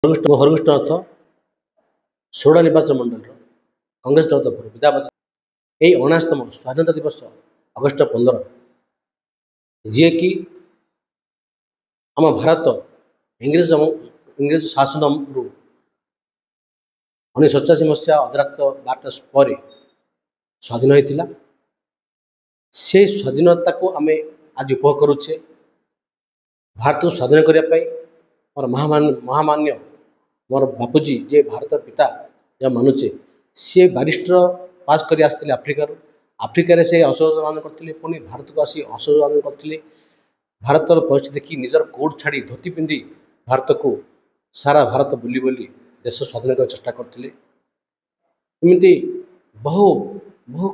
ହରଗୋଷ୍ଠୀନାଥ ଷୋହଳ ନିର୍ବାଚନ ମଣ୍ଡଳୀର କଂଗ୍ରେସ ଦଳ ତରଫରୁ ବିଧାୟକ ଏହି 79ତମ ସ୍ୱାଧୀନତା ଦିବସ ଅଗଷ୍ଟ 15 ଯିଏକି ଆମ ଭାରତ ଇଂରେଜ ଶାସନରୁ 1987 ମସିହା ଅର୍ଦ୍ଧରାତ୍ର 12ଟା ପରେ ସ୍ୱାଧୀନ ହୋଇଥିଲା। ସେ ସ୍ୱାଧୀନତାକୁ ଆମେ ଆଜି ଉପଭୋଗ କରୁଛେ। ଭାରତକୁ ସ୍ୱାଧୀନ କରିବା ପାଇଁ ମୋର ମହାମାନ୍ୟ ମୋର ବାପୁଜୀ ଯେ ଭାରତର ପିତା ଯାହା ମାନୁଛେ, ସେ ବାରିଷ୍ଟର ପାସ୍ କରି ଆସିଥିଲେ ଆଫ୍ରିକାରେ ସେ ଅଂଶଗ୍ରହଣ କରିଥିଲେ, ପୁଣି ଭାରତକୁ ଆସି ଅଂଶଗ୍ରହଣ କରିଥିଲେ। ଭାରତର ପରିସ୍ଥିତି ଦେଖି ନିଜର କୋଟ୍ ଛାଡ଼ି ଧୋତି ପିନ୍ଧି ଭାରତକୁ ସାରା ଭାରତ ବୁଲି ଦେଶ ସ୍ୱାଧୀନ କରିବାକୁ ଚେଷ୍ଟା କରିଥିଲେ। ଏମିତି ବହୁ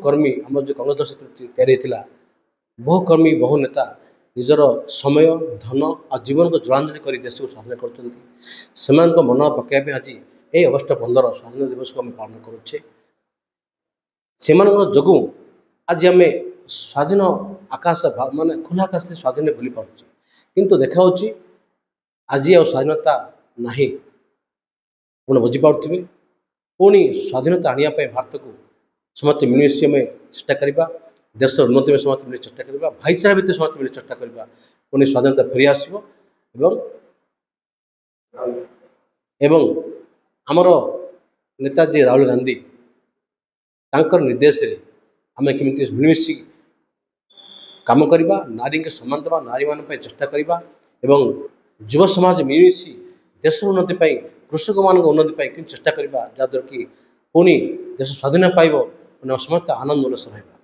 କର୍ମୀ ଆମର ଯେଉଁ କଂଗ୍ରେସ ଦଳ ସେଥିରେ ତିଆରି ହୋଇଥିଲା। ବହୁ କର୍ମୀ ବହୁ ନେତା ନିଜର ସମୟ ଧନ ଆଉ ଜୀବନକୁ ଜଳାଞ୍ଜଳି କରି ଦେଶକୁ ସ୍ୱାଧୀନ କରୁଛନ୍ତି। ସେମାନଙ୍କ ମନ ପକାଇବା ପାଇଁ ଆଜି ଏହି ଅଗଷ୍ଟ 15 ସ୍ୱାଧୀନତା ଦିବସକୁ ଆମେ ପାଳନ କରୁଛେ। ସେମାନଙ୍କ ଯୋଗୁଁ ଆଜି ଆମେ ସ୍ୱାଧୀନ ଆକାଶ ମାନେ ଖୋଲା ଆକାଶରେ ସ୍ୱାଧୀନ ବୁଲି ପାରୁଛେ। କିନ୍ତୁ ଦେଖାହେଉଛି ଆଜି ଆଉ ସ୍ୱାଧୀନତା ନାହିଁ। ଆପଣ ବୁଝିପାରୁଥିବେ, ପୁଣି ସ୍ୱାଧୀନତା ଆଣିବା ପାଇଁ ଭାରତକୁ ସମସ୍ତେ ମିଳିମିଶି ଆମେ ଚେଷ୍ଟା କରିବା। ଦେଶର ଉନ୍ନତି ପାଇଁ ସମସ୍ତେ ମିଳି ଚେଷ୍ଟା କରିବା। ଭାଇଚାରା ଭିତରେ ସମସ୍ତେ ମିଳି ଚେଷ୍ଟା କରିବା। ପୁଣି ସ୍ୱାଧୀନତା ଫେରିଆସିବ ଏବଂ ଆମର ନେତାଜୀ ରାହୁଲ ଗାନ୍ଧୀ ତାଙ୍କର ନିର୍ଦ୍ଦେଶରେ ଆମେ କେମିତି ମିଳିମିଶି କାମ କରିବା, ନାରୀଙ୍କୁ ସମ୍ମାନ ଦେବା, ନାରୀମାନଙ୍କ ପାଇଁ ଚେଷ୍ଟା କରିବା ଏବଂ ଯୁବ ସମାଜ ମିଳିମିଶି ଦେଶର ଉନ୍ନତି ପାଇଁ, କୃଷକମାନଙ୍କ ଉନ୍ନତି ପାଇଁ କେମିତି ଚେଷ୍ଟା କରିବା, ଯାହାଦ୍ୱାରା କି ପୁଣି ଦେଶ ସ୍ୱାଧୀନ ପାଇବ, ସମସ୍ତେ ଆନନ୍ଦ ଉଲ୍ଲାସ ରହିବା।